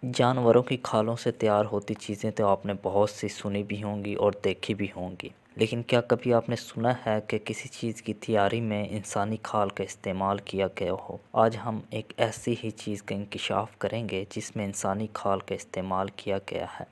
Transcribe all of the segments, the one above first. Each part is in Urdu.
جانوروں کی کھالوں سے تیار ہوتی چیزیں تو آپ نے بہت سی سنی بھی ہوں گی اور دیکھی بھی ہوں گی، لیکن کیا کبھی آپ نے سنا ہے کہ کسی چیز کی تیاری میں انسانی کھال کا استعمال کیا گیا ہو؟ آج ہم ایک ایسی ہی چیز کا انکشاف کریں گے جس میں انسانی کھال کا استعمال کیا گیا ہے۔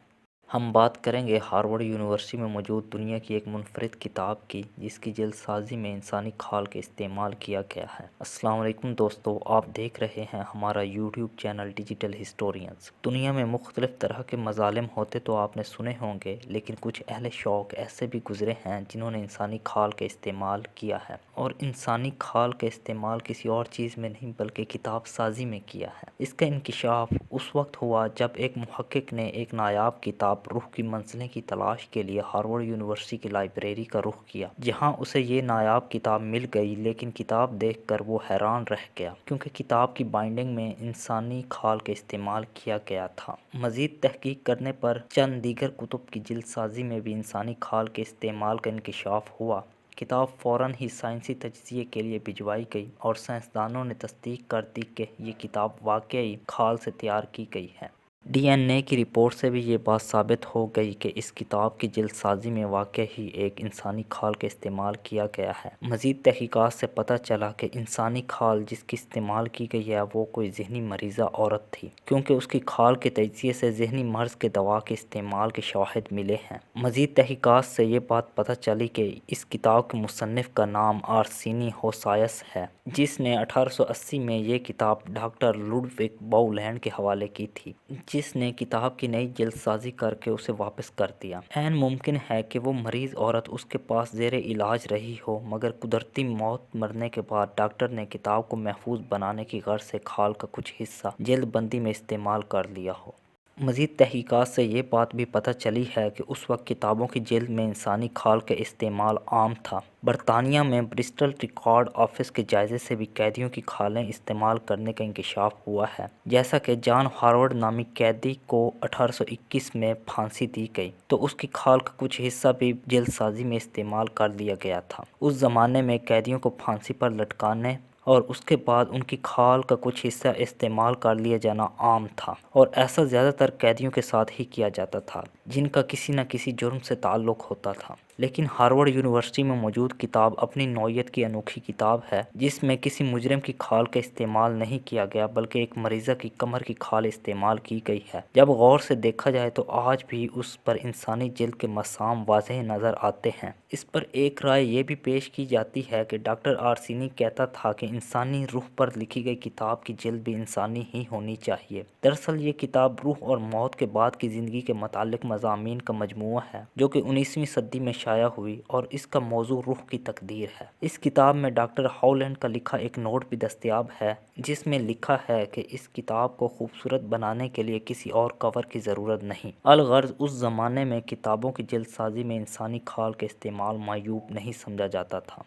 ہم بات کریں گے ہارورڈ یونیورسٹی میں موجود دنیا کی ایک منفرد کتاب کی، جس کی جلد سازی میں انسانی کھال کا استعمال کیا گیا ہے۔ السلام علیکم دوستو، آپ دیکھ رہے ہیں ہمارا یوٹیوب چینل ڈیجیٹل ہسٹورینز۔ دنیا میں مختلف طرح کے مظالم ہوتے تو آپ نے سنے ہوں گے، لیکن کچھ اہل شوق ایسے بھی گزرے ہیں جنہوں نے انسانی کھال کا استعمال کیا ہے، اور انسانی کھال کا استعمال کسی اور چیز میں نہیں بلکہ کتاب سازی میں کیا ہے۔ اس کا انکشاف اس وقت ہوا جب ایک محقق نے ایک نایاب کتاب روح کی منزلیں کی تلاش کے لیے ہارورڈ یونیورسٹی کی لائبریری کا رخ کیا، جہاں اسے یہ نایاب کتاب مل گئی، لیکن کتاب دیکھ کر وہ حیران رہ گیا کیونکہ کتاب کی بائنڈنگ میں انسانی کھال کا استعمال کیا گیا تھا۔ مزید تحقیق کرنے پر چند دیگر کتب کی جلد سازی میں بھی انسانی کھال کے استعمال کا انکشاف ہوا۔ کتاب فوراً ہی سائنسی تجزیے کے لیے بھجوائی گئی اور سائنسدانوں نے تصدیق کر دی کہ یہ کتاب واقعی کھال سے تیار کی گئی ہے۔ ڈی این اے کی رپورٹ سے بھی یہ بات ثابت ہو گئی کہ اس کتاب کی جلد سازی میں واقعی ایک انسانی کھال کا استعمال کیا گیا ہے۔ مزید تحقیقات سے پتہ چلا کہ انسانی کھال جس کی استعمال کی گئی ہے وہ کوئی ذہنی مریضہ عورت تھی، کیونکہ اس کی کھال کے تجزیے سے ذہنی مرض کے دوا کے استعمال کے شواہد ملے ہیں۔ مزید تحقیقات سے یہ بات پتہ چلی کہ اس کتاب کے مصنف کا نام آرسینی ہوسائس ہے، جس نے 1880 میں یہ کتاب ڈاکٹر لوڈوگ باؤلینڈ کے حوالے کی تھی، جس نے کتاب کی نئی جلد سازی کر کے اسے واپس کر دیا۔ عین ممکن ہے کہ وہ مریض عورت اس کے پاس زیر علاج رہی ہو، مگر قدرتی موت مرنے کے بعد ڈاکٹر نے کتاب کو محفوظ بنانے کی غرض سے کھال کا کچھ حصہ جلد بندی میں استعمال کر لیا ہو۔ مزید تحقیقات سے یہ بات بھی پتہ چلی ہے کہ اس وقت کتابوں کی جلد میں انسانی کھال کا استعمال عام تھا۔ برطانیہ میں برسٹل ریکارڈ آفس کے جائزے سے بھی قیدیوں کی کھالیں استعمال کرنے کا انکشاف ہوا ہے، جیسا کہ جان ہارورڈ نامی قیدی کو 1821 میں پھانسی دی گئی تو اس کی کھال کا کچھ حصہ بھی جلد سازی میں استعمال کر لیا گیا تھا۔ اس زمانے میں قیدیوں کو پھانسی پر لٹکانے اور اس کے بعد ان کی کھال کا کچھ حصہ استعمال کر لیا جانا عام تھا، اور ایسا زیادہ تر قیدیوں کے ساتھ ہی کیا جاتا تھا جن کا کسی نہ کسی جرم سے تعلق ہوتا تھا۔ لیکن ہارورڈ یونیورسٹی میں موجود کتاب اپنی نوعیت کی انوکھی کتاب ہے، جس میں کسی مجرم کی کھال کا استعمال نہیں کیا گیا بلکہ ایک مریضہ کی کمر کی کھال استعمال کی گئی ہے۔ جب غور سے دیکھا جائے تو آج بھی اس پر انسانی جلد کے مسام واضح نظر آتے ہیں۔ اس پر ایک رائے یہ بھی پیش کی جاتی ہے کہ ڈاکٹر آرسینی کہتا تھا کہ انسانی روح پر لکھی گئی کتاب کی جلد بھی انسانی ہی ہونی چاہیے۔ دراصل یہ کتاب روح اور موت کے بعد کی زندگی کے متعلق مضامین کا مجموعہ ہے جو کہ 19ویں صدی میں شائع ہوئی، اور اس کا موضوع روح کی تقدیر ہے۔ اس کتاب میں ڈاکٹر ہاؤلینڈ کا لکھا ایک نوٹ بھی دستیاب ہے، جس میں لکھا ہے کہ اس کتاب کو خوبصورت بنانے کے لیے کسی اور کور کی ضرورت نہیں۔ الغرض اس زمانے میں کتابوں کی جلد سازی میں انسانی کھال کا استعمال معیوب نہیں سمجھا جاتا تھا۔